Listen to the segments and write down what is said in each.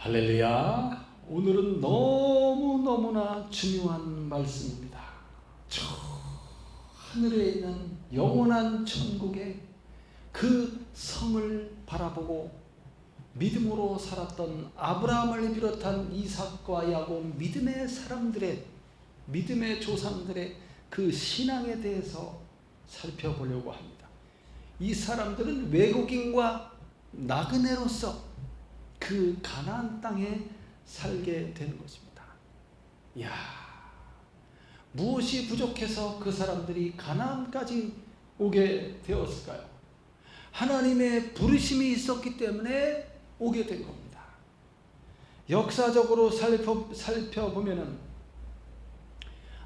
할렐루야. 오늘은 너무너무나 중요한 말씀입니다. 저 하늘에 있는 영원한 천국의 그 성을 바라보고 믿음으로 살았던 아브라함을 비롯한 이삭과 야곱, 믿음의 사람들의, 믿음의 조상들의 그 신앙에 대해서 살펴보려고 합니다. 이 사람들은 외국인과 나그네로서 그 가나안 땅에 살게 되는 것입니다. 이야, 무엇이 부족해서 그 사람들이 가나안까지 오게 되었을까요? 하나님의 부르심이 있었기 때문에 오게 된 겁니다. 역사적으로 살펴보면은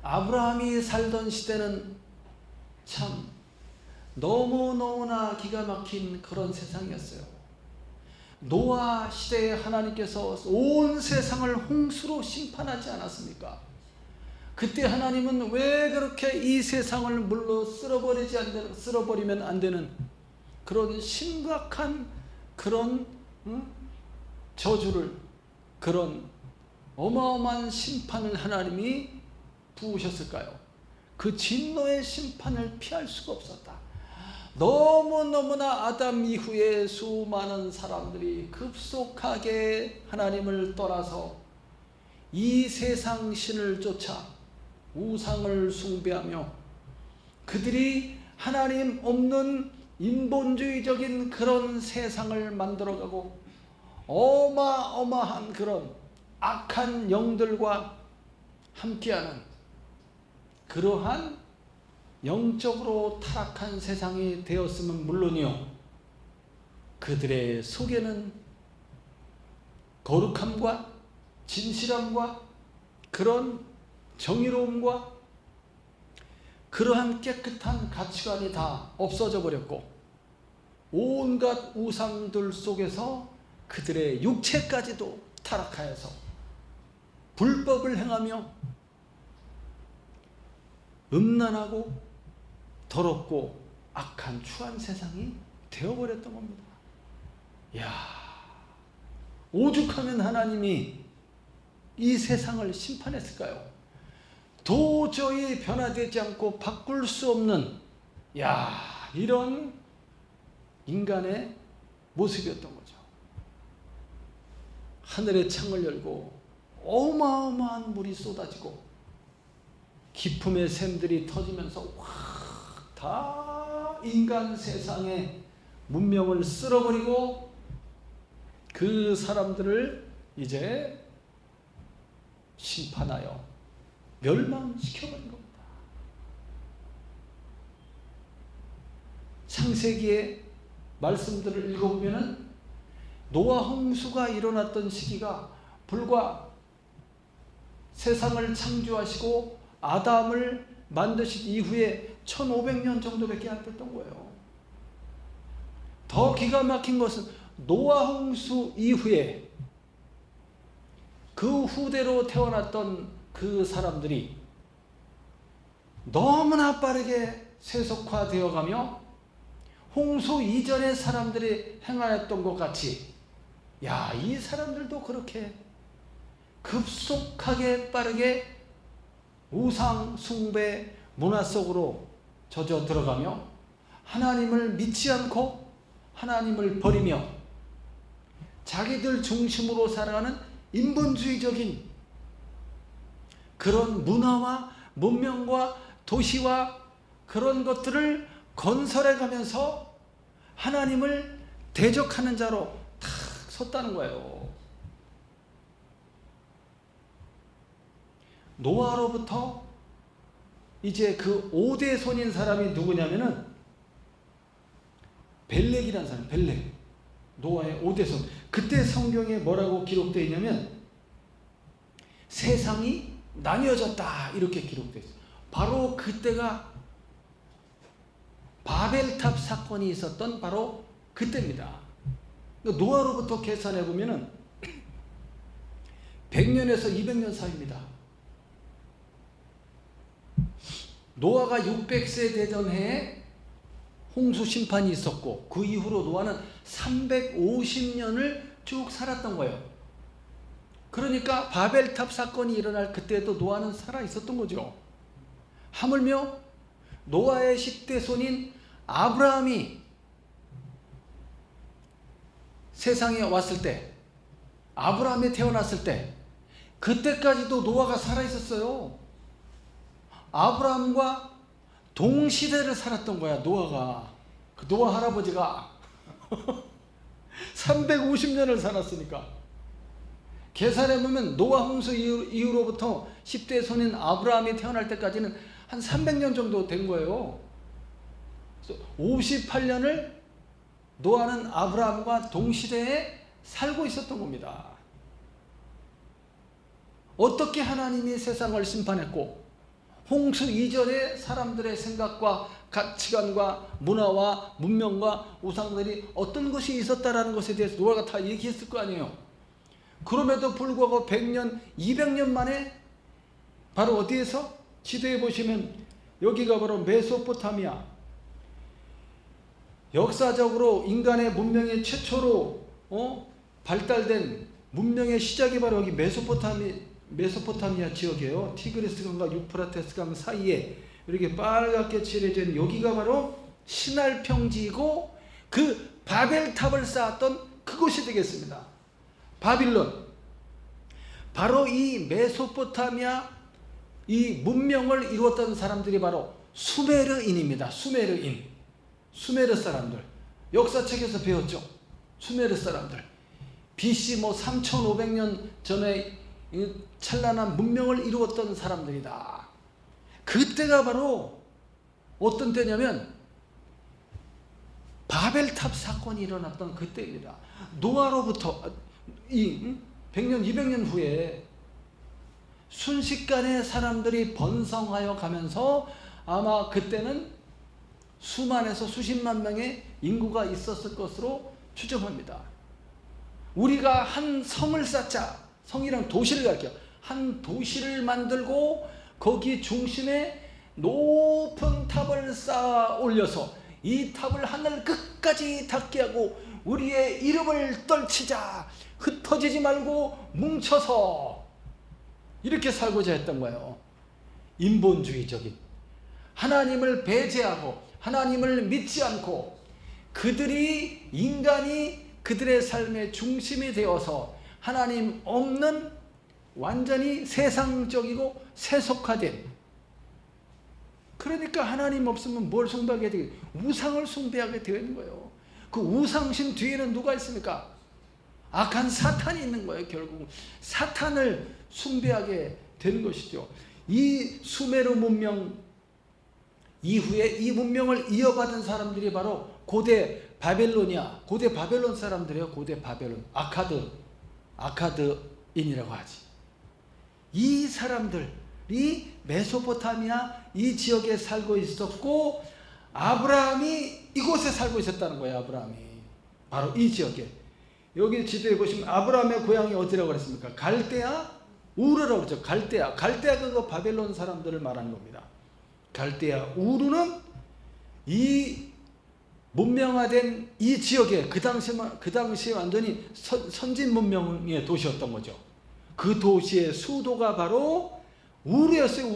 아브라함이 살던 시대는 참 너무너무나 기가 막힌 그런 세상이었어요. 노아 시대에 하나님께서 온 세상을 홍수로 심판하지 않았습니까? 그때 하나님은 왜 그렇게 이 세상을 물로 쓸어버리면 안 되는 그런 심각한 그런 저주를, 그런 어마어마한 심판을 하나님이 부으셨을까요? 그 진노의 심판을 피할 수가 없었다. 너무너무나 아담 이후에 수많은 사람들이 급속하게 하나님을 떠나서 이 세상 신을 쫓아 우상을 숭배하며 그들이 하나님 없는 인본주의적인 그런 세상을 만들어가고 어마어마한 그런 악한 영들과 함께하는 그러한 영적으로 타락한 세상이 되었으면 물론이요, 그들의 속에는 거룩함과 진실함과 그런 정의로움과 그러한 깨끗한 가치관이 다 없어져 버렸고 온갖 우상들 속에서 그들의 육체까지도 타락하여서 불법을 행하며 음란하고 더럽고 악한 추한 세상이 되어버렸던 겁니다. 이야, 오죽하면 하나님이 이 세상을 심판했을까요? 도저히 변화되지 않고 바꿀 수 없는 이런 인간의 모습이었던 거죠. 하늘의 창을 열고 어마어마한 물이 쏟아지고 기품의 샘들이 터지면서 다 인간 세상의 문명을 쓸어버리고 그 사람들을 이제 심판하여 멸망시켜버린 겁니다. 창세기의 말씀들을 읽어보면은 노아 홍수가 일어났던 시기가 불과 세상을 창조하시고 아담을 만드신 이후에 1500년 정도밖에 안 됐던 거예요. 더 기가 막힌 것은 노아 홍수 이후에 그 후대로 태어났던 그 사람들이 너무나 빠르게 세속화되어 가며 홍수 이전의 사람들이 행하였던 것 같이 이 사람들도 그렇게 급속하게 빠르게 우상 숭배 문화 속으로 젖어 들어가며 하나님을 믿지 않고 하나님을 버리며 자기들 중심으로 살아가는 인본주의적인 그런 문화와 문명과 도시와 그런 것들을 건설해 가면서 하나님을 대적하는 자로 탁 섰다는 거예요. 노아로부터 이제 그 5대 손인 사람이 누구냐면은 벨렉이라는 사람, 벨렉. 노아의 5대 손. 그때 성경에 뭐라고 기록되어 있냐면 세상이 나뉘어졌다 이렇게 기록되어 있어요. 바로 그때가 바벨탑 사건이 있었던 바로 그때입니다. 노아로부터 계산해 보면은 100년에서 200년 사이입니다. 노아가 600세 되던 해에 홍수 심판이 있었고 그 이후로 노아는 350년을 쭉 살았던 거예요. 그러니까 바벨탑 사건이 일어날 그때도 노아는 살아 있었던 거죠. 하물며 노아의 10대 손인 아브라함이 세상에 왔을 때, 아브라함이 태어났을 때, 그때까지도 노아가 살아 있었어요. 아브라함과 동시대를 살았던 거야, 노아가. 그 노아 할아버지가 350년을 살았으니까. 계산해보면 노아 홍수 이후로부터 10대 손인 아브라함이 태어날 때까지는 한 300년 정도 된 거예요. 58년을 노아는 아브라함과 동시대에 살고 있었던 겁니다. 어떻게 하나님이 세상을 심판했고 홍수 이전에 사람들의 생각과 가치관과 문화와 문명과 우상들이 어떤 것이 있었다라는 것에 대해서 노아가 다 얘기했을 거 아니에요. 그럼에도 불구하고 100년, 200년 만에 바로 어디에서? 지도에 보시면 여기가 바로 메소포타미아. 역사적으로 인간의 문명의 최초로 발달된 문명의 시작이 바로 여기 메소포타미아 지역이에요. 티그리스 강과 유프라테스 강 사이에 이렇게 빨갛게 칠해진 여기가 바로 시날 평지이고 그 바벨탑을 쌓았던 그곳이 되겠습니다. 바빌론. 바로 이 메소포타미아 이 문명을 이루었던 사람들이 바로 수메르인입니다. 수메르 사람들. 역사책에서 배웠죠. 수메르 사람들. BC 3500년 전에 찬란한 문명을 이루었던 사람들이다. 그때가 바로 어떤 때냐면 바벨탑 사건이 일어났던 그때입니다. 노아로부터 100년, 200년 후에 순식간에 사람들이 번성하여 가면서 아마 그때는 수만에서 수십만 명의 인구가 있었을 것으로 추정합니다. 우리가 한 성을 쌓자. 성이랑 도시를 가르쳐. 한 도시를 만들고 거기 중심에 높은 탑을 쌓아 올려서 이 탑을 하늘 끝까지 닿게 하고 우리의 이름을 떨치자. 흩어지지 말고 뭉쳐서 이렇게 살고자 했던 거예요. 인본주의적인 하나님을 배제하고 하나님을 믿지 않고 인간이 그들의 삶의 중심이 되어서 하나님 없는 완전히 세상적이고 세속화된, 그러니까 하나님 없으면 뭘 숭배하게 되겠? 우상을 숭배하게 되는 거예요. 그 우상신 뒤에는 누가 있습니까? 악한 사탄이 있는 거예요. 결국 사탄을 숭배하게 되는 것이죠. 이 수메르 문명 이후에 이 문명을 이어받은 사람들이 바로 고대 바벨론이야. 고대 바벨론 사람들이에요. 고대 바벨론. 아카드인이라고 하지. 이 사람들이 메소포타미아 이 지역에 살고 있었고 아브라함이 이곳에 살고 있었다는 거예요. 아브라함이 바로 이 지역에. 여기 지도에 보시면 아브라함의 고향이 어디라고 그랬습니까? 갈대아 우르라고 그러죠. 갈대아가 그 바벨론 사람들을 말하는 겁니다. 갈대아 우르는 이 문명화된 이 지역에 그 당시에 완전히 선진 문명의 도시였던 거죠. 그 도시의 수도가 바로 우르였어요.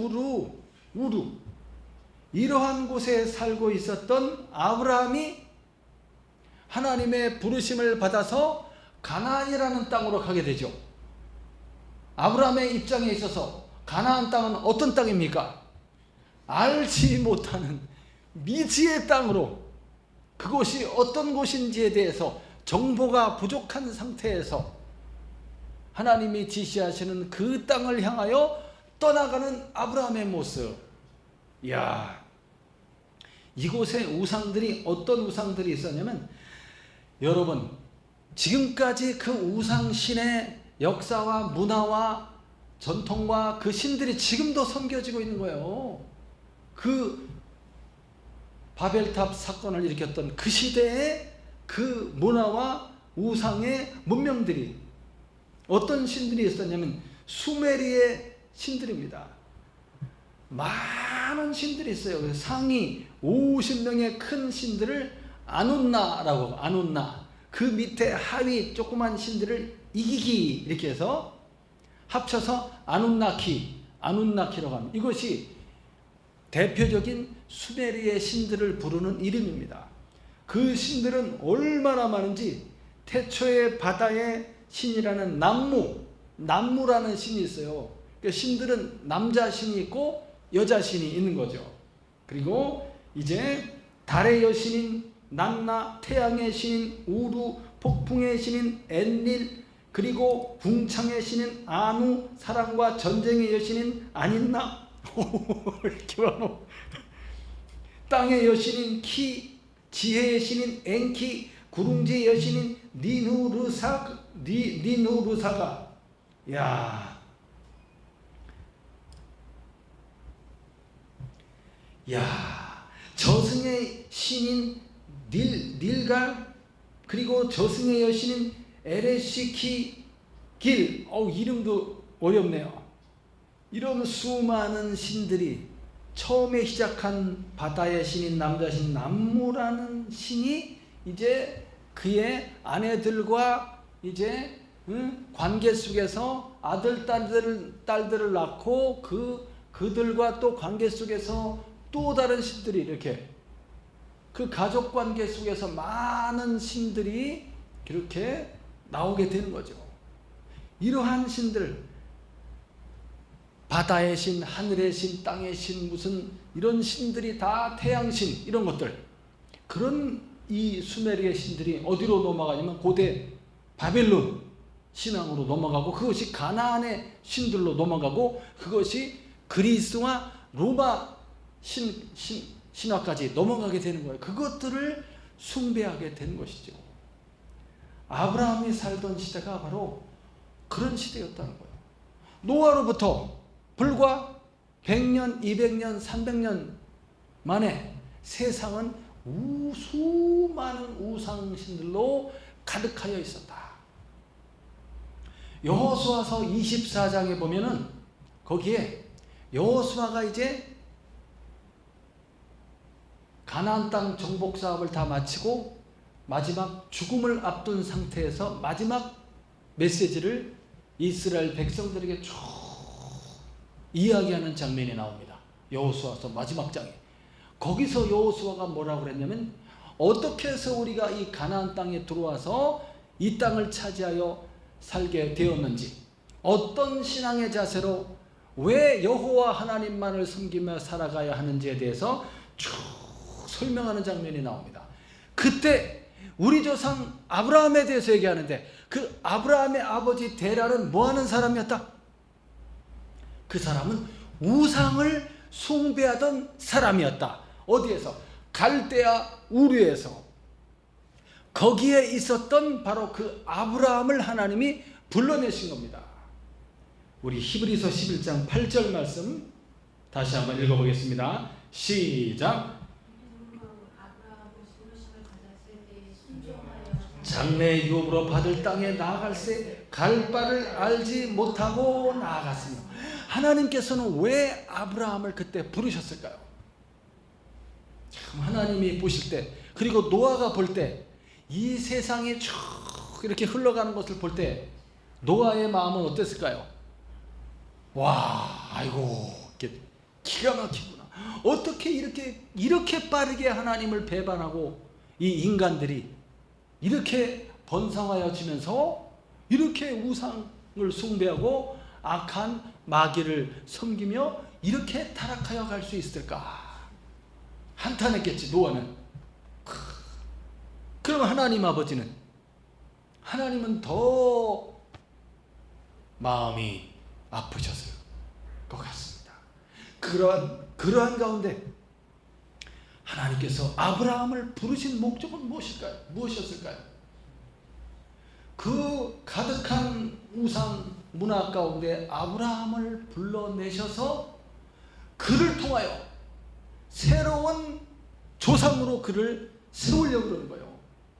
우르. 이러한 곳에 살고 있었던 아브라함이 하나님의 부르심을 받아서 가나안이라는 땅으로 가게 되죠. 아브라함의 입장에 있어서 가나안 땅은 어떤 땅입니까? 알지 못하는 미지의 땅으로, 그곳이 어떤 곳인지에 대해서 정보가 부족한 상태에서 하나님이 지시하시는 그 땅을 향하여 떠나가는 아브라함의 모습. 이야, 이곳에 우상들이 어떤 우상들이 있었냐면, 여러분 지금까지 그 우상신의 역사와 문화와 전통과 그 신들이 지금도 섬겨지고 있는 거예요. 그 바벨탑 사건을 일으켰던 그 시대의 그 문화와 우상의 문명들이, 어떤 신들이 있었냐면 수메리의 신들입니다. 많은 신들이 있어요. 상위 50명의 큰 신들을 아눈나라고, 아눈나, 그 밑에 하위 조그만 신들을 이기기, 이렇게 해서 합쳐서 아눈나키라고 합니다. 이것이 대표적인 수메르의 신들을 부르는 이름입니다. 그 신들은 얼마나 많은지 태초의 바다의 신이라는 남무라는 신이 있어요. 그러니까 신들은 남자 신이 있고 여자 신이 있는 거죠. 그리고 이제 달의 여신인 난나, 태양의 신인 우루, 폭풍의 신인 엔릴, 그리고 궁창의 신인 아누, 사랑과 전쟁의 여신인 아닌나, 이렇게 많아. 땅의 여신인 키, 지혜의 신인 엔키, 구릉지의 여신인 니누르사가. 저승의 신인 닐갈, 그리고 저승의 여신인 에레시키 길. 이름도 어렵네요. 이런 수많은 신들이 처음에 시작한 바다의 신인 남자신 남무라는 신이 이제 그의 아내들과 이제 관계 속에서 아들 딸들을 낳고 그들과 또 관계 속에서 또 다른 신들이 이렇게 그 가족 관계 속에서 많은 신들이 이렇게 나오게 되는 거죠. 이러한 신들, 바다의 신, 하늘의 신, 땅의 신, 무슨 이런 신들이 다 태양신, 이런 것들, 그런 이 수메르의 신들이 어디로 넘어가냐면 고대 바벨론 신앙으로 넘어가고, 그것이 가나안의 신들로 넘어가고, 그것이 그리스와 로마 신화까지 넘어가게 되는 거예요. 그것들을 숭배하게 되는 것이죠. 아브라함이 살던 시대가 바로 그런 시대였다는 거예요. 노아로부터 불과 100년, 200년, 300년 만에 세상은 수많은 우상신들로 가득하여 있었다. 여호수아서 24장에 보면은 거기에 여호수아가 이제 가나안 땅 정복 사업을 다 마치고 마지막 죽음을 앞둔 상태에서 마지막 메시지를 이스라엘 백성들에게 쭉 이야기하는 장면이 나옵니다. 여호수아서 마지막 장에. 거기서 여호수아가 뭐라고 그랬냐면, 어떻게 해서 우리가 이 가나안 땅에 들어와서 이 땅을 차지하여 살게 되었는지, 어떤 신앙의 자세로 왜 여호와 하나님만을 섬기며 살아가야 하는지에 대해서 쭉 설명하는 장면이 나옵니다. 그때 우리 조상 아브라함에 대해서 얘기하는데, 그 아브라함의 아버지 데라는 뭐하는 사람이었다? 그 사람은 우상을 숭배하던 사람이었다. 어디에서? 갈대아 우르에서. 거기에 있었던 바로 그 아브라함을 하나님이 불러내신 겁니다. 우리 히브리서 11장 8절 말씀 다시 한번 읽어보겠습니다. 시작. 장래 유업으로 받을 땅에 나아갈새 갈 바를 알지 못하고 나아갔으며. 하나님께서는 왜 아브라함을 그때 부르셨을까요? 참, 하나님이 보실 때, 그리고 노아가 볼 때, 이 세상이 쭉 이렇게 흘러가는 것을 볼 때 노아의 마음은 어땠을까요? 아이고, 기가 막히구나. 어떻게 이렇게 빠르게 하나님을 배반하고 이 인간들이 이렇게 번성하여지면서 이렇게 우상을 숭배하고 악한 마귀를 섬기며 이렇게 타락하여 갈 수 있을까? 한탄했겠지, 노아는. 그럼 하나님 아버지는, 하나님은 더 마음이 아프셨을 것 같습니다. 그러한 가운데 하나님께서 아브라함을 부르신 목적은 무엇이었을까요? 그 가득한 우상 문화 가운데 아브라함을 불러내셔서 그를 통하여 새로운 조상으로 그를 세우려고 그러는 거예요.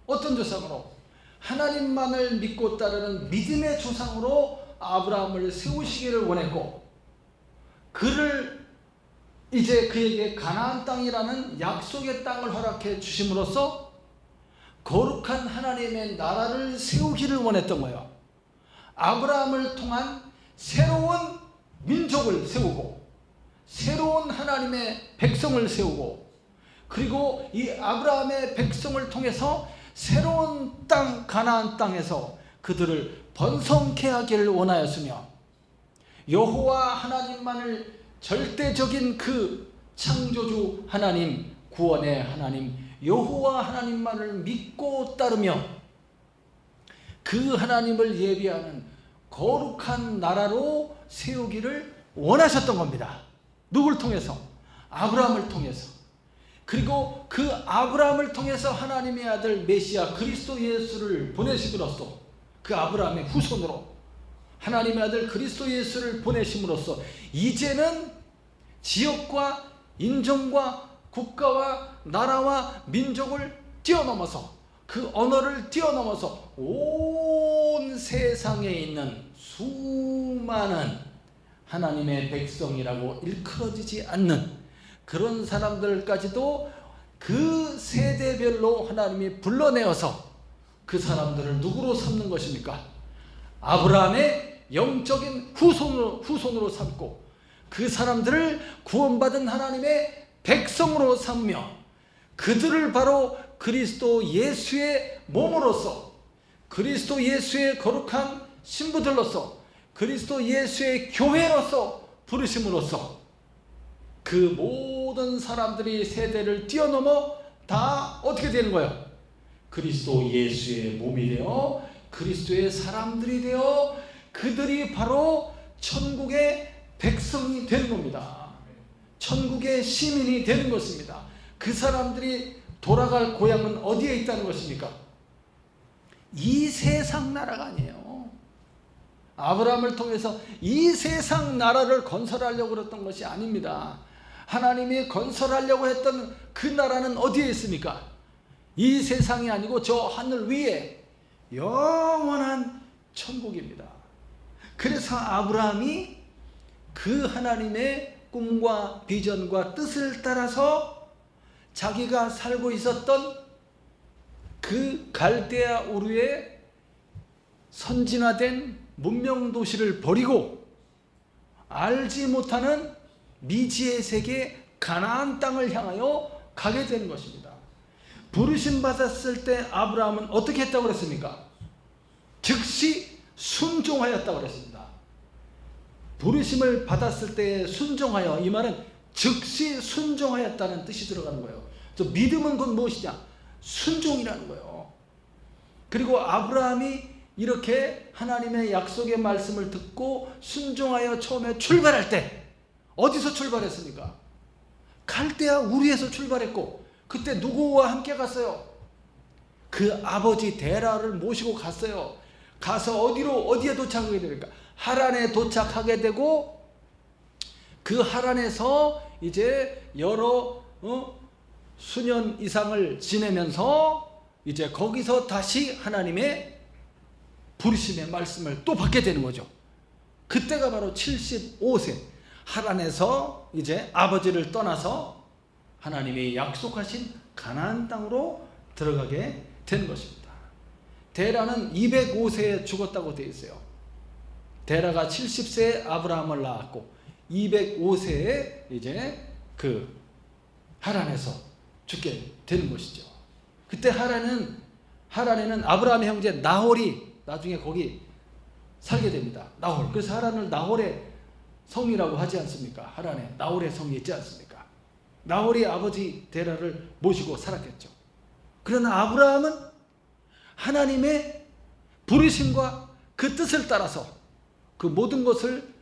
어떤 조상으로? 하나님만을 믿고 따르는 믿음의 조상으로 아브라함을 세우시기를 원했고, 그를 이제 그에게 가나안 땅이라는 약속의 땅을 허락해 주심으로써 거룩한 하나님의 나라를 세우기를 원했던 거예요. 아브라함을 통한 새로운 민족을 세우고 새로운 하나님의 백성을 세우고 그리고 이 아브라함의 백성을 통해서 새로운 땅 가나안 땅에서 그들을 번성케 하기를 원하였으며 여호와 하나님만을 절대적인 그 창조주 하나님, 구원의 하나님 여호와 하나님만을 믿고 따르며 그 하나님을 예비하는 거룩한 나라로 세우기를 원하셨던 겁니다. 누굴 통해서? 아브라함을 통해서. 그리고 그 아브라함을 통해서 하나님의 아들 메시아 그리스도 예수를 보내심으로써 그 아브라함의 후손으로 하나님의 아들 그리스도 예수를 보내심으로써 이제는 지역과 인종과 국가와 나라와 민족을 뛰어넘어서 그 언어를 뛰어넘어서 온 세상에 있는 수많은 하나님의 백성이라고 일컬어지지 않는 그런 사람들까지도 그 세대별로 하나님이 불러내어서 그 사람들을 누구로 삼는 것입니까? 아브라함의 영적인 후손으로 삼고 그 사람들을 구원받은 하나님의 백성으로 삼으며 그들을 바로 그리스도 예수의 몸으로서 그리스도 예수의 거룩한 신부들로서 그리스도 예수의 교회로서 부르심으로써 그 모든 사람들이 세대를 뛰어넘어 다 어떻게 되는 거예요? 그리스도 예수의 몸이 되어 그리스도의 사람들이 되어 그들이 바로 천국의 백성이 되는 겁니다. 천국의 시민이 되는 것입니다. 그 사람들이 돌아갈 고향은 어디에 있다는 것입니까? 이 세상 나라가 아니에요. 아브라함을 통해서 이 세상 나라를 건설하려고 그랬던 것이 아닙니다. 하나님이 건설하려고 했던 그 나라는 어디에 있습니까? 이 세상이 아니고 저 하늘 위에 영원한 천국입니다. 그래서 아브라함이 그 하나님의 꿈과 비전과 뜻을 따라서 자기가 살고 있었던 그 갈대아 우르의 선진화된 문명 도시를 버리고 알지 못하는 미지의 세계 가나안 땅을 향하여 가게 되는 것입니다. 부르심 받았을 때 아브라함은 어떻게 했다고 그랬습니까? 즉시 순종하였다고 그랬습니다. 부르심을 받았을 때 순종하여, 이 말은 즉시 순종하였다는 뜻이 들어가는 거예요. 저 믿음은 곧 무엇이냐? 순종이라는 거예요. 그리고 아브라함이 이렇게 하나님의 약속의 말씀을 듣고 순종하여 처음에 출발할 때 어디서 출발했습니까? 갈대아 우르에서 출발했고, 그때 누구와 함께 갔어요? 그 아버지 데라를 모시고 갔어요. 가서 어디에 도착하게 됩니까? 하란에 도착하게 되고, 그 하란에서 이제 여러 수년 이상을 지내면서 이제 거기서 다시 하나님의 부르심의 말씀을 또 받게 되는 거죠. 그때가 바로 75세 하란에서 이제 아버지를 떠나서 하나님이 약속하신 가나안 땅으로 들어가게 된 것입니다. 데라는 205세에 죽었다고 되어 있어요. 데라가 70세에 아브라함을 낳았고 205세에 이제 그 하란에서 죽게 되는 것이죠. 그때 하란에는 아브라함의 형제 나홀이 나중에 거기 살게 됩니다. 나홀. 그래서 하란을 나홀의 성이라고 하지 않습니까? 하란에 나홀의 성이 있지 않습니까? 나홀이 아버지 데라를 모시고 살았겠죠. 그러나 아브라함은 하나님의 부르심과 그 뜻을 따라서 그 모든 것을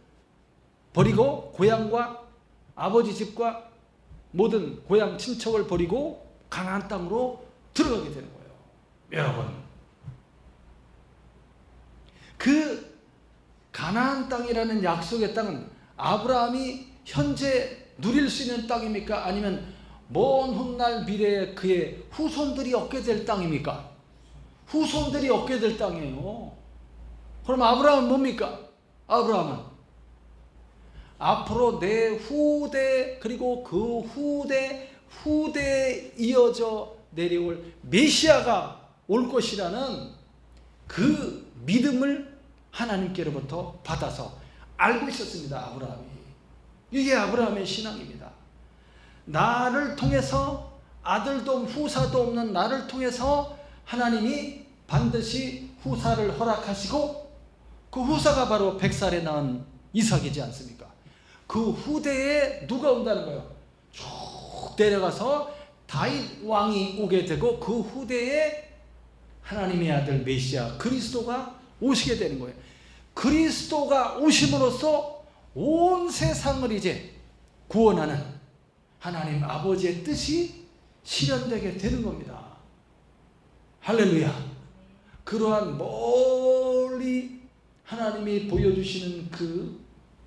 버리고 고향과 아버지 집과 모든 고향 친척을 버리고 가나안 땅으로 들어가게 되는 거예요. 여러분, 그 가나안 땅이라는 약속의 땅은 아브라함이 현재 누릴 수 있는 땅입니까? 아니면 먼 훗날 미래에 그의 후손들이 얻게 될 땅입니까? 후손들이 얻게 될 땅이에요. 그럼 아브라함은 뭡니까? 아브라함은 앞으로 내 후대, 그리고 그 후대에 이어져 내려올 메시아가 올 것이라는 그 믿음을 하나님께로부터 받아서 알고 있었습니다. 아브라함이. 이게 아브라함의 신앙입니다. 나를 통해서, 아들도 후사도 없는 나를 통해서 하나님이 반드시 후사를 허락하시고, 그 후사가 바로 100살에 낳은 이삭이지 않습니까? 그 후대에 누가 온다는 거예요? 쭉 내려가서 다윗 왕이 오게 되고, 그 후대에 하나님의 아들 메시아 그리스도가 오시게 되는 거예요. 그리스도가 오심으로써 온 세상을 이제 구원하는 하나님 아버지의 뜻이 실현되게 되는 겁니다. 할렐루야. 그러한 멀리 하나님이 보여주시는 그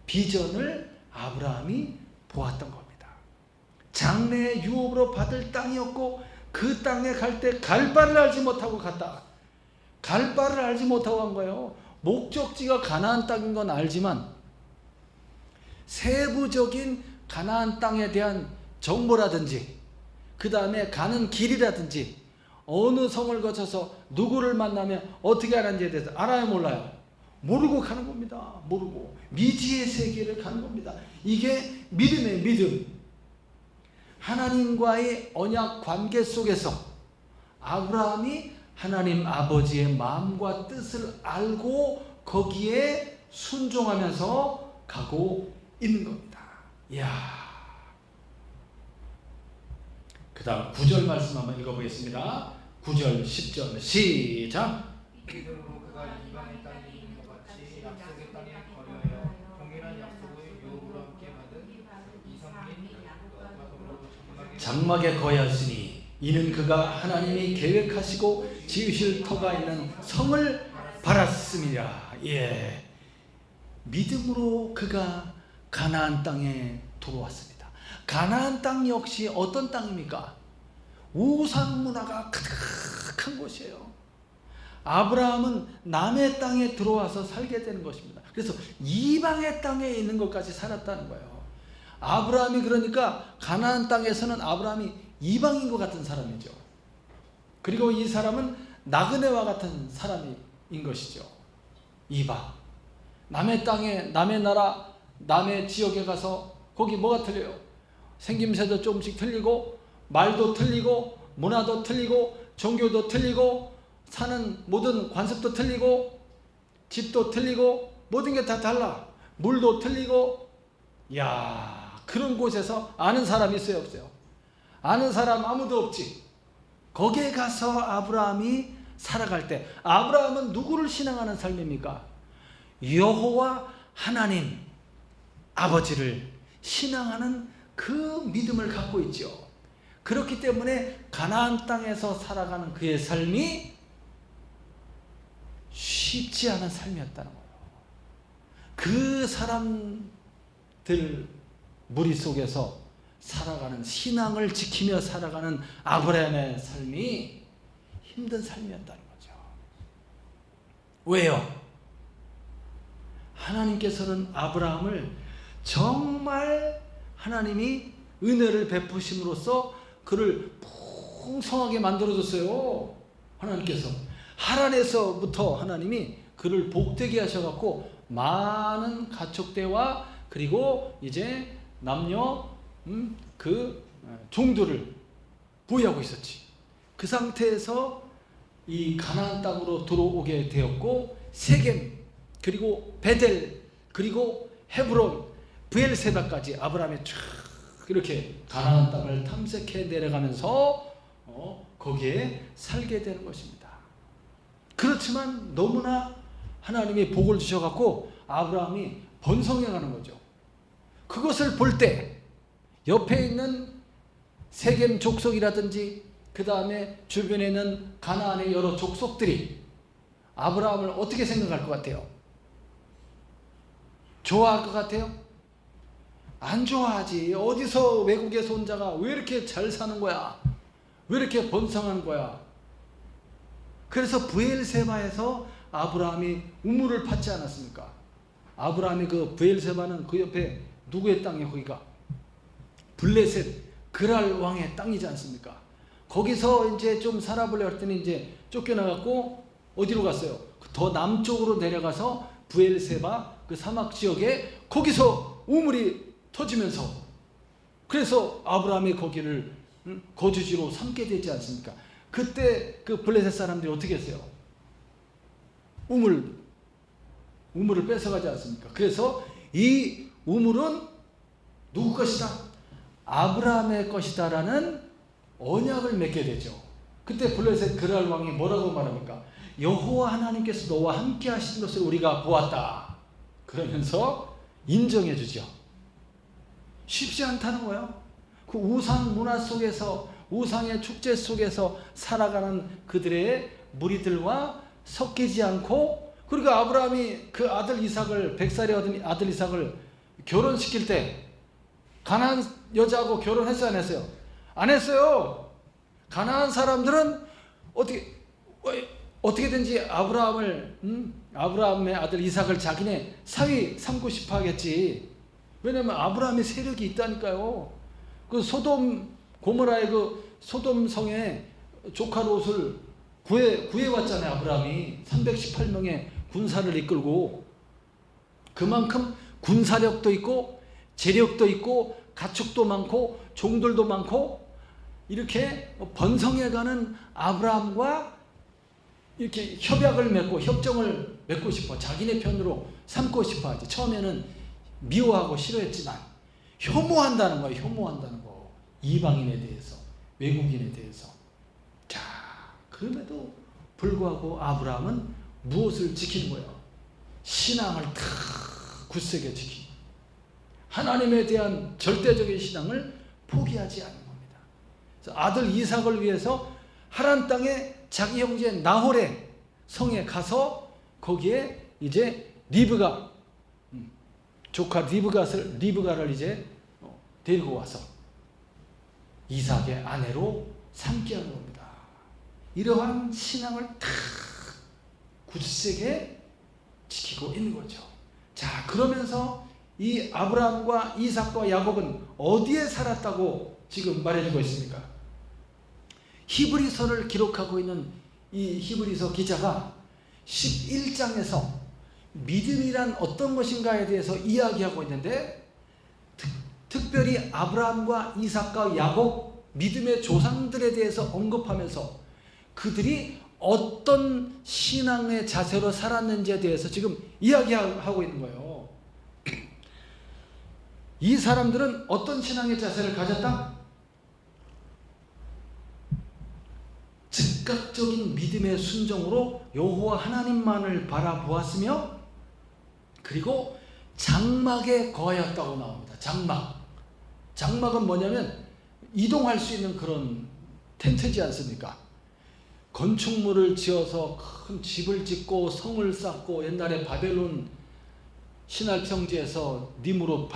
비전을 아브라함이 보았던 겁니다. 장래 유업으로 받을 땅이었고, 그 땅에 갈 때 갈 바를 알지 못하고 갔다. 갈 바를 알지 못하고 간 거예요. 목적지가 가나안 땅인 건 알지만 세부적인 가나안 땅에 대한 정보라든지, 그 다음에 가는 길이라든지, 어느 성을 거쳐서 누구를 만나면 어떻게 하는지에 대해서 알아요, 몰라요? 모르고 가는 겁니다. 모르고 미지의 세계를 가는 겁니다. 이게 믿음이에요. 믿음. 하나님과의 언약 관계 속에서 아브라함이 하나님 아버지의 마음과 뜻을 알고 거기에 순종하면서 가고 있는 겁니다. 이야. 그 다음 9절 말씀 한번 읽어보겠습니다. 9절 10절 시작. 믿음으로 그가 이방의 땅에 있는 것 같이 약속의 땅에 거류하여 동일한 약속을 유업으로 함께 받은 이삭과 더불어 장막에 거하였으니 이는 그가 하나님이 계획하시고 지으실 터가 있는 성을 바랐습니다. 예, 믿음으로 그가 가나안 땅에 들어왔습니다. 가나안 땅 역시 어떤 땅입니까? 우상 문화가 가득한 곳이에요. 아브라함은 남의 땅에 들어와서 살게 되는 것입니다. 그래서 이방의 땅에 있는 것까지 살았다는 거예요. 아브라함이 그러니까 가나안 땅에서는 아브라함이 이방인 것 같은 사람이죠. 그리고 이 사람은 나그네와 같은 사람인 것이죠. 이방. 남의 땅에, 남의 나라, 남의 지역에 가서 거기 뭐가 틀려요? 생김새도 조금씩 틀리고, 말도 틀리고, 문화도 틀리고, 종교도 틀리고, 사는 모든 관습도 틀리고, 집도 틀리고, 모든 게 다 달라. 물도 틀리고. 야, 그런 곳에서 아는 사람이 있어요, 없어요? 아는 사람 아무도 없지. 거기에 가서 아브라함이 살아갈 때, 아브라함은 누구를 신앙하는 삶입니까? 여호와 하나님 아버지를 신앙하는 그 믿음을 갖고 있죠. 그렇기 때문에 가나안 땅에서 살아가는 그의 삶이 쉽지 않은 삶이었다는 거예요. 그 사람들 무리 속에서 살아가는, 신앙을 지키며 살아가는 아브라함의 삶이 힘든 삶이었다는 거죠. 왜요? 하나님께서는 아브라함을 정말 하나님이 은혜를 베푸심으로써 그를 풍성하게 만들어줬어요. 하나님께서 하란에서부터 하나님이 그를 복되게 하셔갖고 많은 가축대와 그리고 이제 남녀 그 종들을 보유하고 있었지. 그 상태에서 이 가나안 땅으로 들어오게 되었고, 세겜 그리고 베델 그리고 헤브론 브엘세바까지 아브라함이 쫙 이렇게 가나안 땅을 탐색해 내려가면서 거기에 살게 되는 것입니다. 그렇지만 너무나 하나님이 복을 주셔갖고 아브라함이 번성해 가는 거죠. 그것을 볼 때 옆에 있는 세겜 족속이라든지 그 다음에 주변에 있는 가나안의 여러 족속들이 아브라함을 어떻게 생각할 것 같아요? 좋아할 것 같아요? 안 좋아하지. 어디서 외국에서 온 자가 왜 이렇게 잘 사는 거야? 왜 이렇게 번성한 거야? 그래서 브엘세바에서 아브라함이 우물을 팠지 않았습니까? 아브라함이 그 브엘세바는 그 옆에 누구의 땅이에요? 거기가 블레셋 그랄 왕의 땅이지 않습니까? 거기서 이제 좀 살아보려 했더니 이제 쫓겨나갖고 어디로 갔어요? 더 남쪽으로 내려가서 부엘세바 그 사막 지역에 거기서 우물이 터지면서 그래서 아브라함이 거기를 거주지로 삼게 되지 않습니까? 그때 그 블레셋 사람들이 어떻게 했어요? 우물을 뺏어가지 않습니까? 그래서 이 우물은 누구 것이다? 아브라함의 것이다라는 언약을 맺게 되죠. 그때 블레셋 그랄 왕이 뭐라고 말합니까? 여호와 하나님께서 너와 함께 하신 것을 우리가 보았다. 그러면서 인정해 주죠. 쉽지 않다는 거예요. 그 우상 문화 속에서, 우상의 축제 속에서 살아가는 그들의 무리들과 섞이지 않고, 그리고 아브라함이 그 아들 이삭을, 100살의 얻은 아들 이삭을 결혼시킬 때 가나안 여자하고 결혼했어요, 안 했어요? 안 했어요. 가나안 사람들은 어떻게든지 아브라함의 아들 이삭을 자기네 사위 삼고 싶어 하겠지. 왜냐면 아브라함의 세력이 있다니까요. 그 소돔 고모라의 그 소돔 성에 조카 롯을 구해왔잖아요. 아브라함이 318명의 군사를 이끌고, 그만큼 군사력도 있고 재력도 있고 가축도 많고 종들도 많고 이렇게 번성해가는 아브라함과 이렇게 협약을 맺고 협정을 맺고 싶어, 자기네 편으로 삼고 싶어 하지. 처음에는 미워하고 싫어했지만 혐오한다는 거예요. 혐오한다는 거. 이방인에 대해서, 외국인에 대해서. 자, 그럼에도 불구하고 아브라함은 무엇을 지키는 거예요? 신앙을 다 굳세게 지키고 하나님에 대한 절대적인 신앙을 포기하지 않는 겁니다. 그래서 아들 이삭을 위해서 하란 땅에 자기 형제 나홀의 성에 가서 거기에 이제 리브가, 조카 리브가를 이제 데리고 와서 이삭의 아내로 삼게 하는 겁니다. 이러한 신앙을 다 굳세게 지키고 있는 거죠. 자, 그러면서 이 아브라함과 이삭과 야곱은 어디에 살았다고 지금 말해주고 있습니까? 히브리서를 기록하고 있는 이 히브리서 기자가 11장에서 믿음이란 어떤 것인가에 대해서 이야기하고 있는데, 특별히 아브라함과 이삭과 야곱 믿음의 조상들에 대해서 언급하면서 그들이 어떤 신앙의 자세로 살았는지에 대해서 지금 이야기하고 있는 거예요. 이 사람들은 어떤 신앙의 자세를 가졌다? 즉각적인 믿음의 순종으로 여호와 하나님만을 바라보았으며, 그리고 장막에 거하였다고 나옵니다. 장막은 뭐냐면 이동할 수 있는 그런 텐트지 않습니까? 건축물을 지어서 큰 집을 짓고 성을 쌓고, 옛날에 바벨론 신할 평지에서 니므롯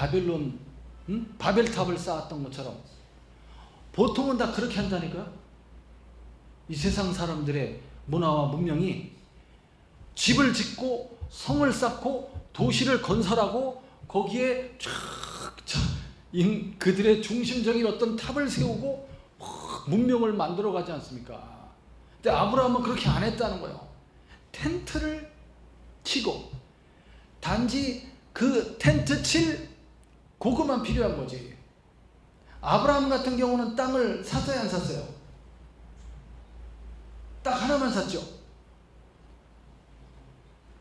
바벨탑을 쌓았던 것처럼 보통은 다 그렇게 한다니까요. 이 세상 사람들의 문화와 문명이 집을 짓고 성을 쌓고 도시를 건설하고 거기에 그들의 중심적인 어떤 탑을 세우고 문명을 만들어 가지 않습니까? 근데 아브라함은 그렇게 안 했다는 거예요. 텐트를 치고 단지 그 텐트 칠 고구만 필요한 거지. 아브라함 같은 경우는 땅을 샀어요, 안 샀어요? 딱 하나만 샀죠.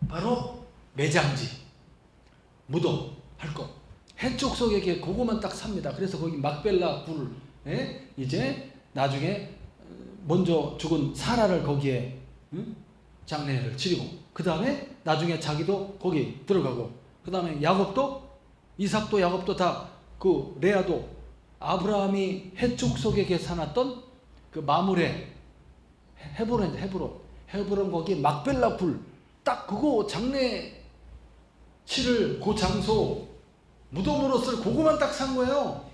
바로 매장지, 무덤 할 거. 해쪽 속에 그거만 딱 삽니다. 그래서 거기 막벨라 굴에 이제 나중에 먼저 죽은 사라를 거기에 장례를 치르고, 그 다음에 나중에 자기도 거기 들어가고, 그 다음에 이삭도 야곱도 다 그 레아도 아브라함이 해쪽 속에 사놨던 그 마물의 헤브론 거기 막벨라 굴 딱 그거 장례 치를 그 장소 무덤으로 쓸 그거만 딱 산 거예요.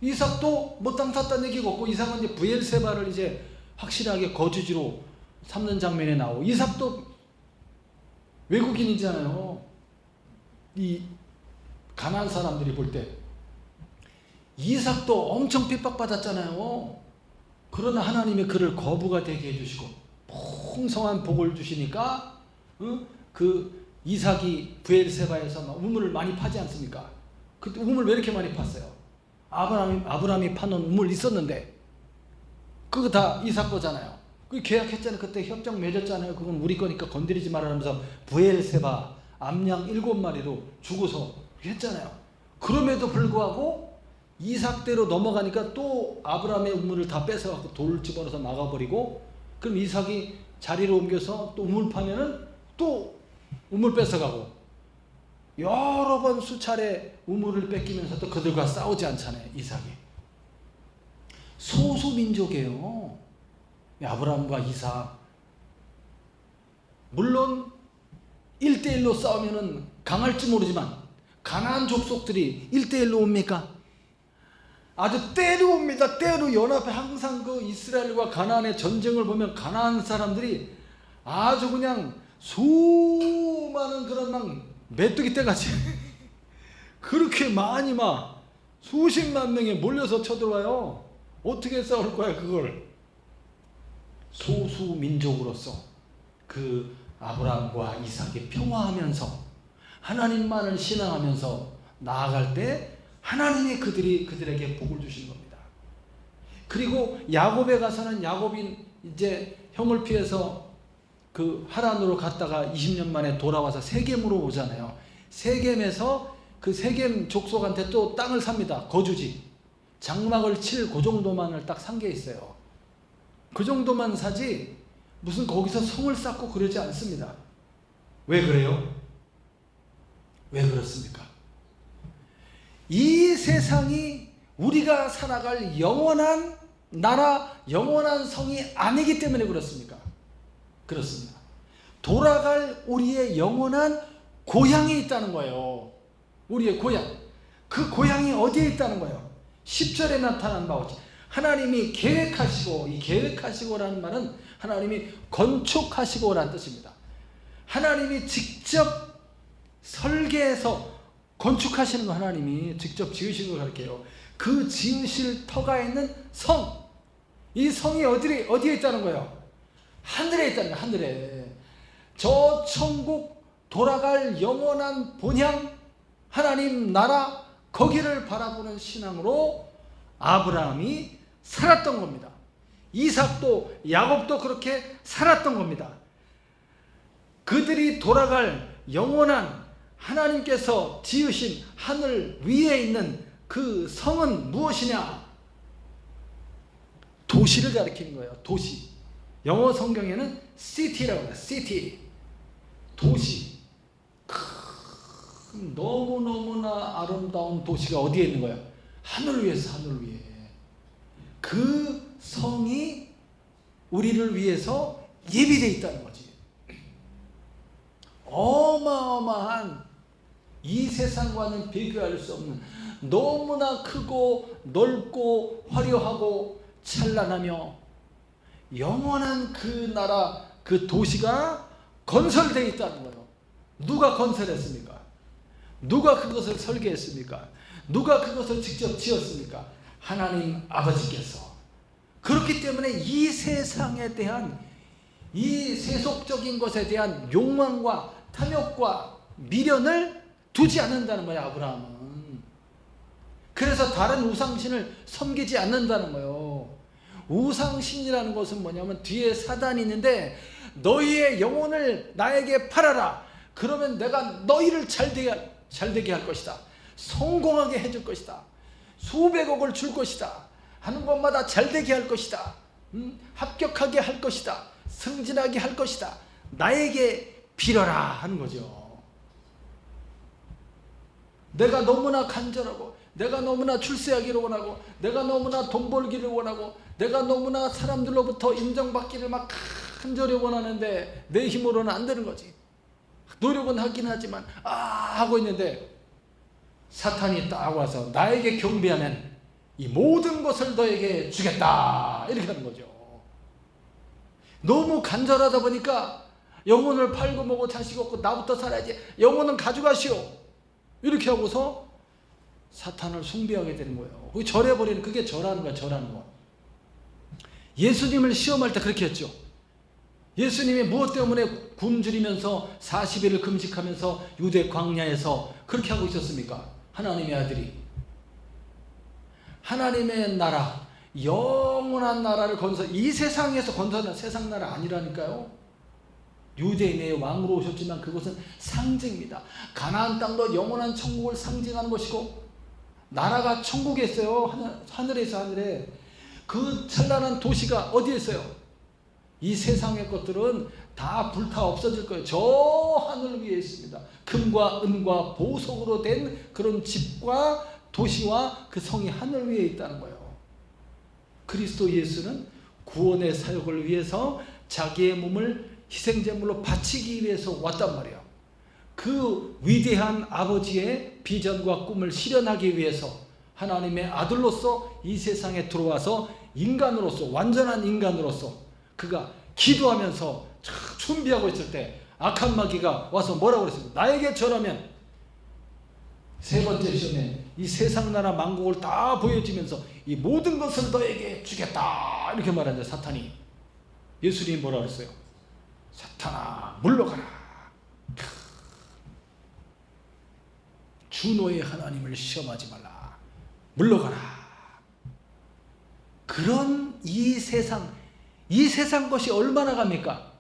이삭도 뭐 땅 샀다는 얘기가 없고, 이삭은 이제 부엘세바를 이제 확실하게 거주지로 삼는 장면에 나오고, 이삭도 외국인이잖아요. 이 가나안 사람들이 볼 때 이삭도 엄청 핍박받았잖아요. 그러나 하나님이 그를 거부가 되게 해주시고 풍성한 복을 주시니까 그 이삭이 브엘세바에서 막 우물을 많이 파지 않습니까? 그때 우물 왜 이렇게 많이 팠어요? 아브라함이 파놓은 우물 있었는데 그거 다 이삭 거잖아요. 그 계약했잖아요. 그때 협정 맺었잖아요. 그건 우리 거니까 건드리지 말라면서 브엘세바 암양 7마리로 주고서 했잖아요. 그럼에도 불구하고 이삭대로 넘어가니까 또 아브라함의 우물을 다 뺏어갖고 돌을 집어넣어서 막아버리고, 그럼 이삭이 자리를 옮겨서 또 우물 파면은 또 우물 뺏어가고, 여러 번 수차례 우물을 뺏기면서 또 그들과 싸우지 않잖아요. 이삭이 소수민족이에요. 아브라함과 이삭. 물론 1대1로 싸우면은 강할지 모르지만 가나안 족속들이 1대1로 옵니까? 아주 때로 옵니다. 때로 연합해. 항상 그 이스라엘과 가나안의 전쟁을 보면 가나안 사람들이 아주 그냥 수많은 그런 막 메뚜기 떼같이 그렇게 많이 막 수십만 명이 몰려서 쳐들어와요. 어떻게 싸울 거야 그걸? 소수민족으로서 그 아브라함과 이삭이 평화하면서 하나님만을 신앙하면서 나아갈 때 하나님이 그들에게 복을 주시는 겁니다. 그리고 야곱에 가서는 야곱이 이제 형을 피해서 그 하란으로 갔다가 20년 만에 돌아와서 세겜으로 오잖아요. 세겜에서 그 세겜 족속한테 또 땅을 삽니다. 거주지. 장막을 칠 그 정도만을 딱 산 게 있어요. 그 정도만 사지 무슨 거기서 성을 쌓고 그러지 않습니다. 왜 그래요? 왜 그렇습니까? 이 세상이 우리가 살아갈 영원한 나라, 영원한 성이 아니기 때문에 그렇습니까? 그렇습니다. 돌아갈 우리의 영원한 고향이 있다는 거예요. 우리의 고향. 그 고향이 어디에 있다는 거예요? 10절에 나타난 바와 같이 하나님이 계획하시고, 이 계획하시고라는 말은 하나님이 건축하시고라는 뜻입니다. 하나님이 직접 설계해서 건축하시는 거, 하나님이 직접 지으신 걸 가르쳐요. 그 지으실 터가 있는 성, 이 성이 어디에 있다는 거예요? 하늘에 있다는 거예요. 하늘에. 저 천국 돌아갈 영원한 본향 하나님 나라, 거기를 바라보는 신앙으로 아브라함이 살았던 겁니다. 이삭도 야곱도 그렇게 살았던 겁니다. 그들이 돌아갈 영원한 하나님께서 지으신 하늘 위에 있는 그 성은 무엇이냐? 도시를 가리키는 거예요. 도시. 영어 성경에는 city라고 해요. city. 도시. 너무너무나 아름다운 도시가 어디에 있는 거예요? 하늘 위에서, 하늘 위에. 그 성이 우리를 위해서 예비되어 있다는 거지. 어마어마한, 이 세상과는 비교할 수 없는 너무나 크고 넓고 화려하고 찬란하며 영원한 그 나라, 그 도시가 건설되어 있다는 거예요. 누가 건설했습니까? 누가 그것을 설계했습니까? 누가 그것을 직접 지었습니까? 하나님 아버지께서. 그렇기 때문에 이 세상에 대한, 이 세속적인 것에 대한 욕망과 탐욕과 미련을 두지 않는다는 거예요. 아브라함은. 그래서 다른 우상신을 섬기지 않는다는 거예요. 우상신이라는 것은 뭐냐면 뒤에 사단이 있는데 너희의 영혼을 나에게 팔아라. 그러면 내가 너희를 잘되게 할 것이다. 성공하게 해줄 것이다. 수백억을 줄 것이다. 하는 것마다 잘되게 할 것이다. 합격하게 할 것이다. 승진하게 할 것이다. 나에게 빌어라 하는 거죠. 내가 너무나 간절하고, 내가 너무나 출세하기를 원하고, 내가 너무나 돈 벌기를 원하고, 내가 너무나 사람들로부터 인정받기를 막 간절히 원하는데 내 힘으로는 안 되는 거지. 노력은 하긴 하지만 하고 있는데 사탄이 딱 와서 나에게 경배하면 이 모든 것을 너에게 주겠다 이렇게 하는 거죠. 너무 간절하다 보니까 영혼을 팔고 뭐고 자식 없고 나부터 살아야지, 영혼은 가져가시오 이렇게 하고서 사탄을 숭배하게 되는 거예요. 그게 절해버리는, 그게 절하는 거야. 절하는 거. 예수님을 시험할 때 그렇게 했죠. 예수님이 무엇 때문에 굶주리면서 40일을 금식하면서 유대 광야에서 그렇게 하고 있었습니까? 하나님의 아들이 하나님의 나라, 영원한 나라를 이 세상에서 건설한 세상 나라 아니라니까요. 유대인의 왕으로 오셨지만 그것은 상징입니다. 가나안 땅도 영원한 천국을 상징하는 것이고, 나라가 천국에 있어요. 하늘에서 하늘에. 그 찬란한 도시가 어디에 있어요? 이 세상의 것들은 다 불타 없어질 거예요. 저 하늘 위에 있습니다. 금과 은과 보석으로 된 그런 집과 도시와 그 성이 하늘 위에 있다는 거예요. 그리스도 예수는 구원의 사역을 위해서 자기의 몸을 희생제물로 바치기 위해서 왔단 말이에요. 그 위대한 아버지의 비전과 꿈을 실현하기 위해서 하나님의 아들로서 이 세상에 들어와서 인간으로서, 완전한 인간으로서 그가 기도하면서 준비하고 있을 때 악한 마귀가 와서 뭐라고 그랬습니까? 나에게 절하면, 세 번째 시험에 이 세상 나라 만국을 다 보여주면서 이 모든 것을 너에게 주겠다 이렇게 말하는데, 사탄이, 예수님이 뭐라고 했어요? 사탄아 물러가라. 주 너의 하나님을 시험하지 말라. 물러가라. 그런 이 세상 것이 얼마나 갑니까?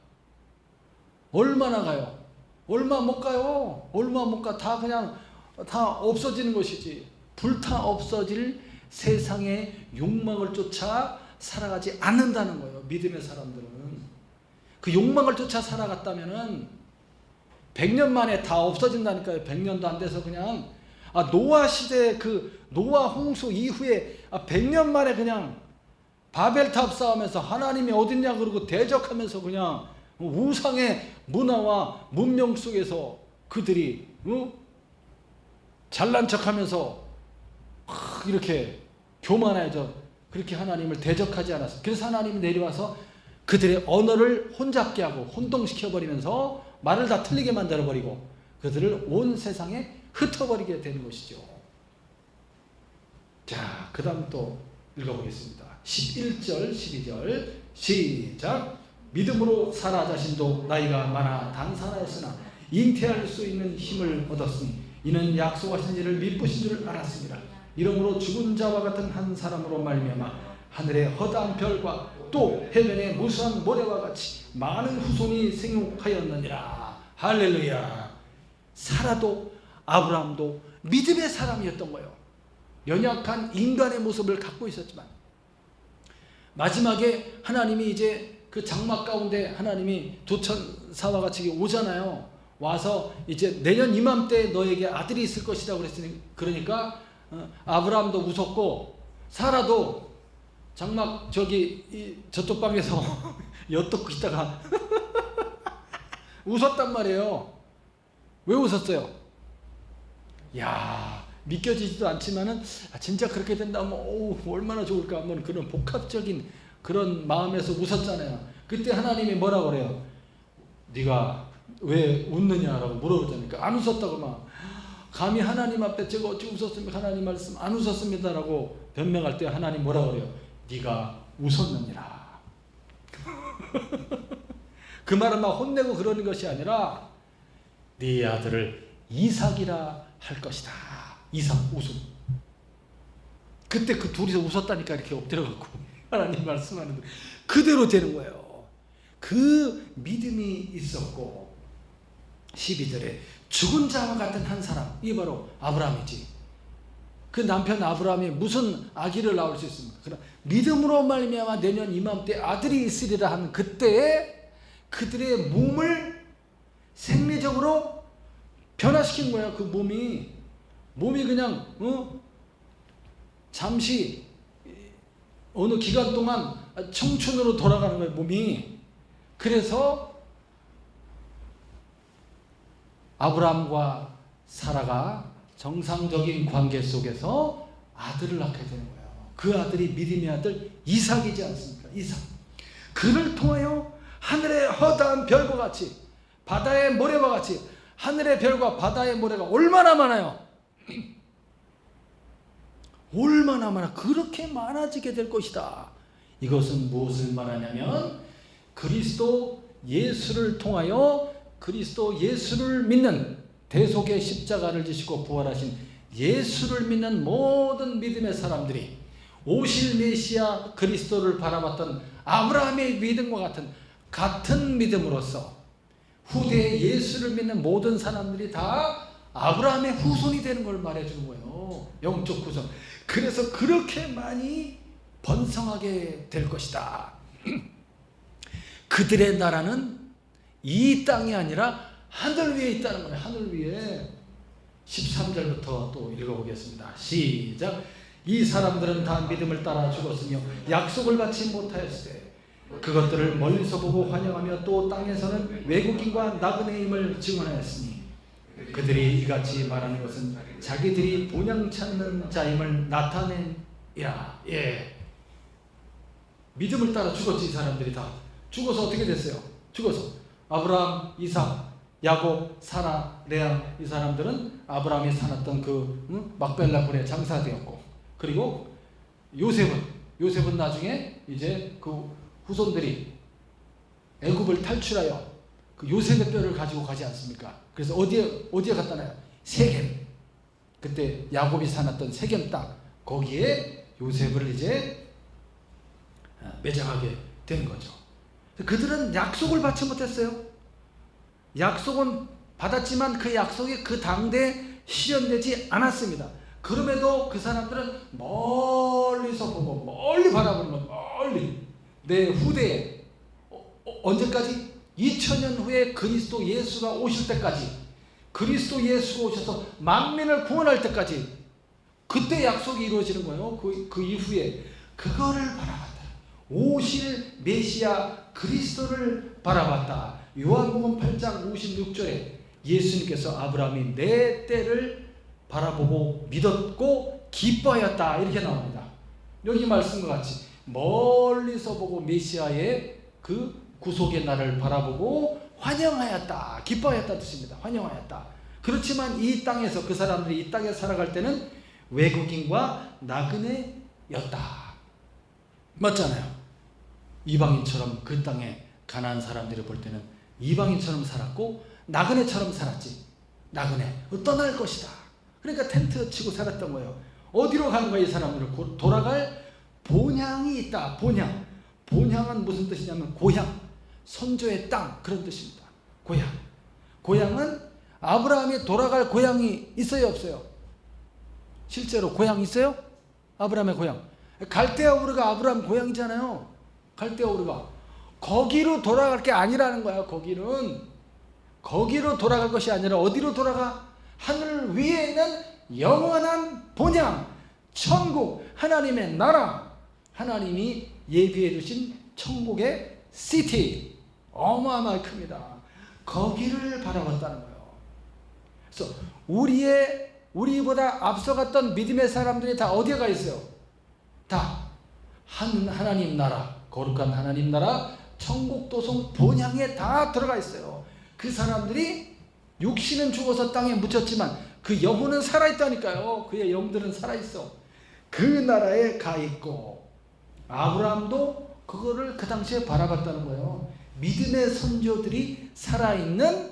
얼마나 가요? 얼마 못 가요. 얼마 못 가. 다 그냥 다 없어지는 것이지. 불타 없어질 세상의 욕망을 쫓아 살아가지 않는다는 거예요. 믿음의 사람들은. 그 욕망을 쫓아 살아갔다면은 100년 만에 다 없어진다니까요. 100년도 안 돼서 그냥 노아 시대 그 노아 홍수 이후에 100년 만에 그냥 바벨탑 쌓으면서 하나님이 어딨냐 그러고 대적하면서 그냥 우상의 문화와 문명 속에서 그들이 잘난 척하면서 이렇게 교만해져 그렇게 하나님을 대적하지 않았어요. 그래서 하나님이 내려와서 그들의 언어를 혼잡게 하고 혼동시켜버리면서 말을 다 틀리게 만들어버리고 그들을 온 세상에 흩어버리게 되는 것이죠. 자, 그 다음 또 읽어보겠습니다. 11절 12절 시작. 믿음으로 사라 자신도 나이가 많아 단산하였으나 잉태할 수 있는 힘을 얻었으니 이는 약속하신 일을 미쁘신 줄 알았습니다. 이러므로 죽은 자와 같은 한 사람으로 말미암아 하늘의 허다한 별과 또 해변의 무수한 모래와 같이 많은 후손이 생육하였느니라. 할렐루야. 사라도 아브라함도 믿음의 사람이었던 거예요. 연약한 인간의 모습을 갖고 있었지만 마지막에 하나님이 이제 그 장막 가운데 하나님이 조천사와 같이 오잖아요. 와서 이제 내년 이맘때 너에게 아들이 있을 것이라고 그랬으니, 그러니까 아브라함도 웃었고 사라도 장막 저쪽 방에서 엿듣고 있다가 웃었단 말이에요. 왜 웃었어요? 야, 믿겨지지도 않지만은 진짜 그렇게 된다면 얼마나 좋을까 한번 그런 복합적인 그런 마음에서 웃었잖아요. 그때 하나님이 뭐라고 그래요? 네가 왜 웃느냐라고 물어보잖아요. 안 웃었다고 막 감히 하나님 앞에 제가 어찌 웃었습니까? 하나님 말씀 안 웃었습니다라고 변명할 때 하나님 뭐라고 그래요? 네가 웃었느니라. 그 말은 막 혼내고 그러는 것이 아니라 네 아들을 이삭이라 할 것이다. 이삭 웃음. 그때 그 둘이서 웃었다니까 이렇게 엎드려갖고 하나님 말씀하는 그대로 되는 거예요. 그 믿음이 있었고 12절에 죽은 자와 같은 한 사람, 이게 바로 아브라함이지. 그 남편 아브라함이 무슨 아기를 낳을 수 있습니까? 그러나 믿음으로 말미암아 내년 이맘때 아들이 있으리라 하는 그때에 그들의 몸을 생리적으로 변화시킨 거예요. 그 몸이 그냥 잠시 어느 기간 동안 청춘으로 돌아가는 거예요. 몸이. 그래서 아브라함과 사라가 정상적인 관계 속에서 아들을 낳게 되는 거예요. 그 아들이 믿음의 아들 이삭이지 않습니까? 이삭. 그를 통하여 하늘의 허다한 별과 같이 바다의 모래와 같이, 하늘의 별과 바다의 모래가 얼마나 많아요? 얼마나 많아? 그렇게 많아지게 될 것이다. 이것은 무엇을 말하냐면 그리스도 예수를 통하여 그리스도 예수를 믿는 대속의 십자가를 지시고 부활하신 예수를 믿는 모든 믿음의 사람들이 오실 메시아 그리스도를 바라봤던 아브라함의 믿음과 같은 믿음으로써 후대에 예수를 믿는 모든 사람들이 다 아브라함의 후손이 되는 걸 말해주는 거예요. 영적 후손. 그래서 그렇게 많이 번성하게 될 것이다. 그들의 나라는 이 땅이 아니라 하늘 위에 있다는 거예요. 하늘 위에. 13절부터 또 읽어보겠습니다. 시작. 이 사람들은 다 믿음을 따라 죽었으며 약속을 받지 못하였을 때 그것들을 멀리서 보고 환영하며 또 땅에서는 외국인과 나그네임을 증언하였으니 그들이 이같이 말하는 것은 자기들이 본향 찾는 자임을 나타낸이라. 예. 믿음을 따라 죽었지. 이 사람들이 다 죽어서 어떻게 됐어요? 죽어서 아브라함, 이삭, 야곱, 사라, 레아, 이 사람들은 아브라함이 살았던 그 막벨라 굴에 장사되었고, 그리고 요셉은 나중에 이제 그 후손들이 애굽을 탈출하여 그 요셉의 뼈를 가지고 가지 않습니까? 그래서 어디에 갖다 놔요? 세겜. 그때 야곱이 살았던 세겜 땅, 거기에 요셉을 이제 매장하게 된 거죠. 그들은 약속을 받지 못했어요. 약속은 받았지만 그 약속이 그 당대에 실현되지 않았습니다. 그럼에도 그 사람들은 멀리서 보고 멀리 바라보는 것, 멀리 내 후대에 언제까지? 2000년 후에 그리스도 예수가 오실 때까지, 그리스도 예수가 오셔서 만민을 구원할 때까지, 그때 약속이 이루어지는 거예요. 그 이후에 그거를 바라봤다. 오실 메시아 그리스도를 바라봤다. 요한복음 8장 56절에 예수님께서 아브라함이 내 때를 바라보고 믿었고 기뻐하였다, 이렇게 나옵니다. 여기 말씀과 같이 멀리서 보고 메시아의 그 구속의 날을 바라보고 환영하였다, 기뻐하였다 뜻입니다. 환영하였다. 그렇지만 이 땅에서 그 사람들이 이 땅에 살아갈 때는 외국인과 나그네였다. 맞잖아요. 이방인처럼 그 땅에 가난한 사람들이 볼 때는 이방인처럼 살았고 나그네처럼 살았지. 나그네 떠날 것이다. 그러니까 텐트 치고 살았던 거예요. 어디로 가는 거야 이 사람들은? 돌아갈 본향이 있다. 본향은 무슨 뜻이냐면 고향, 선조의 땅, 그런 뜻입니다. 고향은 아브라함이 돌아갈 고향이 있어요 없어요? 실제로 고향 있어요? 아브라함의 고향 갈대아 우르가 아브라함 고향이잖아요. 갈대아 우르가 거기로 돌아갈 게 아니라는 거야. 거기로 돌아갈 것이 아니라 어디로 돌아가? 하늘 위에 있는 영원한 본향, 천국, 하나님의 나라, 하나님이 예비해 두신 천국의 시티, 어마어마하게 큽니다. 거기를 바라봤다는 거예요. 그래서 우리보다 앞서갔던 믿음의 사람들이 다 어디에 가 있어요? 다 하나님 나라, 거룩한 하나님 나라, 천국 도성 본향에 다 들어가 있어요. 그 사람들이 육신은 죽어서 땅에 묻혔지만 그 영혼은 살아있다니까요. 그의 영들은 살아있어. 그 나라에 가 있고, 아브라함도 그거를 그 당시에 바라봤다는 거예요. 믿음의 선조들이 살아있는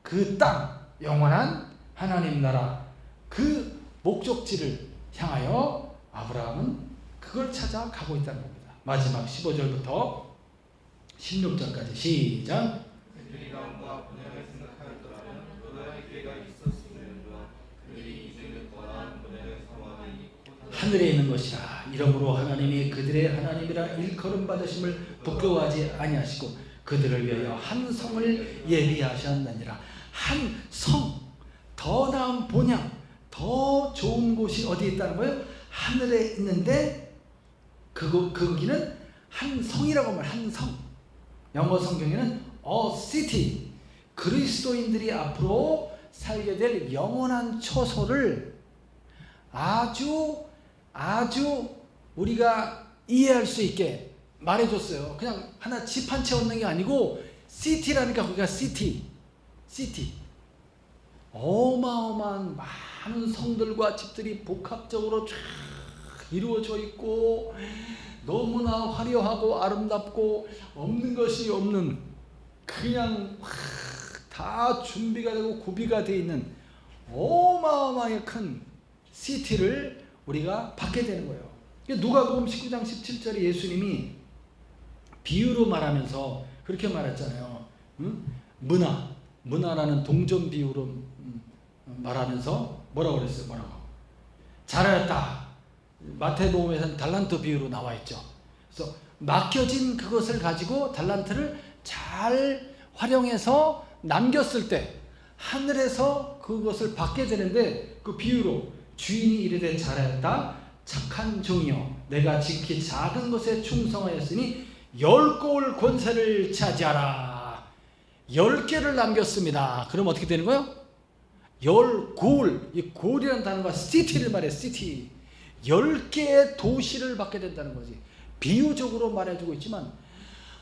그 땅, 영원한 하나님 나라, 그 목적지를 향하여 아브라함은 그걸 찾아 가고 있다는 겁니다. 마지막 15절부터 16절까지 시작. 그들이 남과 본향을 생각하였더라면 너희의 기회가 있었으므로 그들이 이제는 떠난 본향의 상황이 하늘에 있는 것이라. 이러므로 하나님이 그들의 하나님이라 일컬음 받으심을 부끄러워하지 아니하시고 그들을 위하여 한 성을 예비하셨느니라. 한 성, 더 나은 본향, 더 좋은 곳이 어디에 있다는 거예요? 하늘에 있는데 거기는 한 성이라고 말해요. 한 성. 영어 성경에는 a city, 그리스도인들이 앞으로 살게 될 영원한 처소를 아주 우리가 이해할 수 있게 말해줬어요. 그냥 하나 집 한 채 얻는 게 아니고 시티라니까 거기가 시티. 어마어마한 많은 성들과 집들이 복합적으로 쫙 이루어져 있고 너무나 화려하고 아름답고 없는 것이 없는 그냥 다 준비가 되고 구비가 되어 있는 어마어마하게 큰 시티를 우리가 받게 되는 거예요. 누가복음 19장 17절에 예수님이 비유로 말하면서 그렇게 말했잖아요. 문화라는 동전 비유로 말하면서 뭐라고 그랬어요? 뭐라고? 잘하였다. 마태복음에서는 달란트 비유로 나와 있죠. 그래서 맡겨진 그것을 가지고 달란트를 잘 활용해서 남겼을 때 하늘에서 그것을 받게 되는데, 그 비유로 주인이 이르되 잘하였다 착한 종이여, 내가 지극히 작은 것에 충성하였으니 10고을 권세를 차지하라. 10개를 남겼습니다. 그럼 어떻게 되는 거예요? 10고을, 이 고을이라는 단어가 시티를 말해. 시티 10개의 도시를 받게 된다는 거지. 비유적으로 말해주고 있지만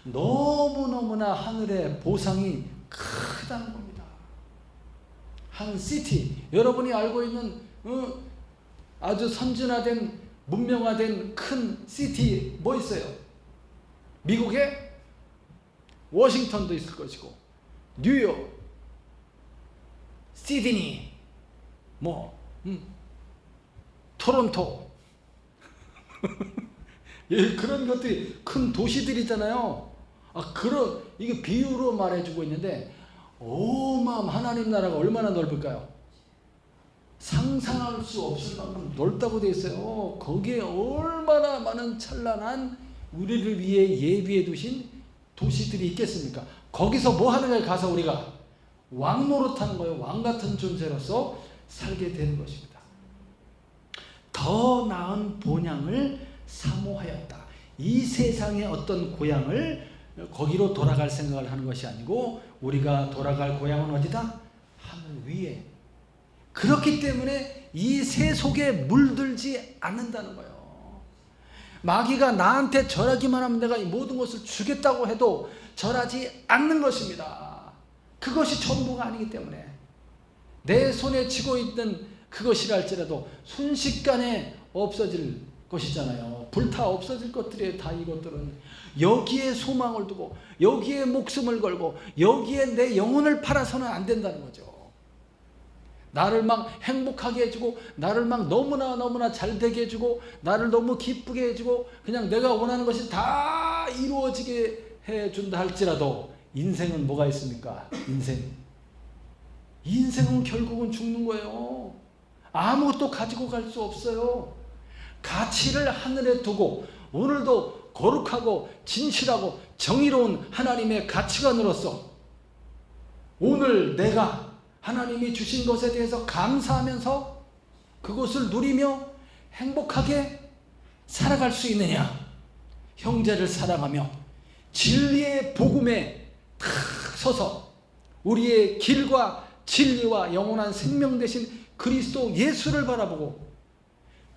너무너무나 하늘의 보상이 크다는 겁니다. 한 시티, 여러분이 알고 있는 아주 선진화된 문명화된 큰 시티 뭐 있어요? 미국에 워싱턴도 있을 것이고, 뉴욕, 시드니, 토론토 예, 그런 것들이 큰 도시들이잖아요. 이게 비유로 말해주고 있는데, 하나님 나라가 얼마나 넓을까요? 상상할 수 없을 만큼 넓다고 되어 있어요. 거기에 얼마나 많은 찬란한 우리를 위해 예비해 두신 도시들이 있겠습니까? 거기서 뭐 하는 거예요? 가서 우리가 왕 노릇하는 거예요. 왕 같은 존재로서 살게 되는 것입니다. 더 나은 본향을 사모하였다. 이 세상의 어떤 고향을 거기로 돌아갈 생각을 하는 것이 아니고, 우리가 돌아갈 고향은 어디다? 하늘 위에. 그렇기 때문에 이 세속에 물들지 않는다는 거예요. 마귀가 나한테 절하기만 하면 내가 이 모든 것을 주겠다고 해도 절하지 않는 것입니다. 그것이 전부가 아니기 때문에. 내 손에 쥐고 있는 그것이라 할지라도 순식간에 없어질 것이잖아요. 불타 없어질 것들이에요. 다 이것들은 여기에 소망을 두고 여기에 목숨을 걸고 여기에 내 영혼을 팔아서는 안 된다는 거죠. 나를 막 행복하게 해주고, 나를 막 너무나 잘 되게 해주고, 나를 너무 기쁘게 해주고, 그냥 내가 원하는 것이 다 이루어지게 해준다 할지라도 인생은 뭐가 있습니까? 인생은 결국은 죽는 거예요. 아무것도 가지고 갈 수 없어요. 가치를 하늘에 두고 오늘도 거룩하고 진실하고 정의로운 하나님의 가치관으로서 오늘 내가 하나님이 주신 것에 대해서 감사하면서 그것을 누리며 행복하게 살아갈 수 있느냐? 형제를 사랑하며 진리의 복음에 탁 서서 우리의 길과 진리와 영원한 생명 되신 그리스도 예수를 바라보고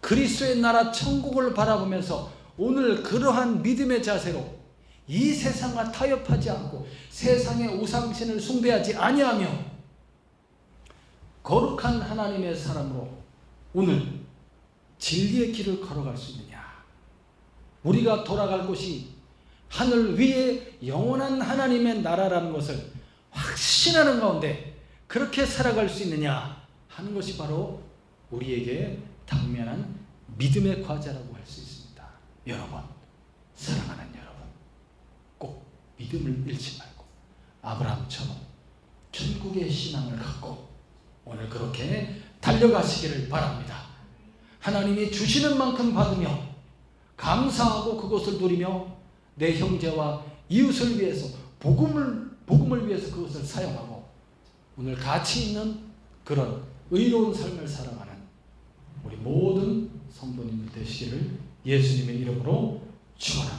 그리스도의 나라 천국을 바라보면서 오늘 그러한 믿음의 자세로 이 세상과 타협하지 않고 세상의 우상신을 숭배하지 아니하며 거룩한 하나님의 사람으로 오늘 진리의 길을 걸어갈 수 있느냐? 우리가 돌아갈 곳이 하늘 위에 영원한 하나님의 나라라는 것을 확신하는 가운데 그렇게 살아갈 수 있느냐 하는 것이 바로 우리에게 당면한 믿음의 과제라고 할 수 있습니다. 여러분, 사랑하는 여러분, 꼭 믿음을 잃지 말고 아브라함처럼 천국의 신앙을 갖고 오늘 그렇게 달려가시기를 바랍니다. 하나님이 주시는 만큼 받으며 감사하고 그것을 누리며 내 형제와 이웃을 위해서 복음을 위해서 그것을 사용하고 오늘 가치 있는 그런 의로운 삶을 살아가는 우리 모든 성도님들 되시기를 예수님의 이름으로 축원합니다.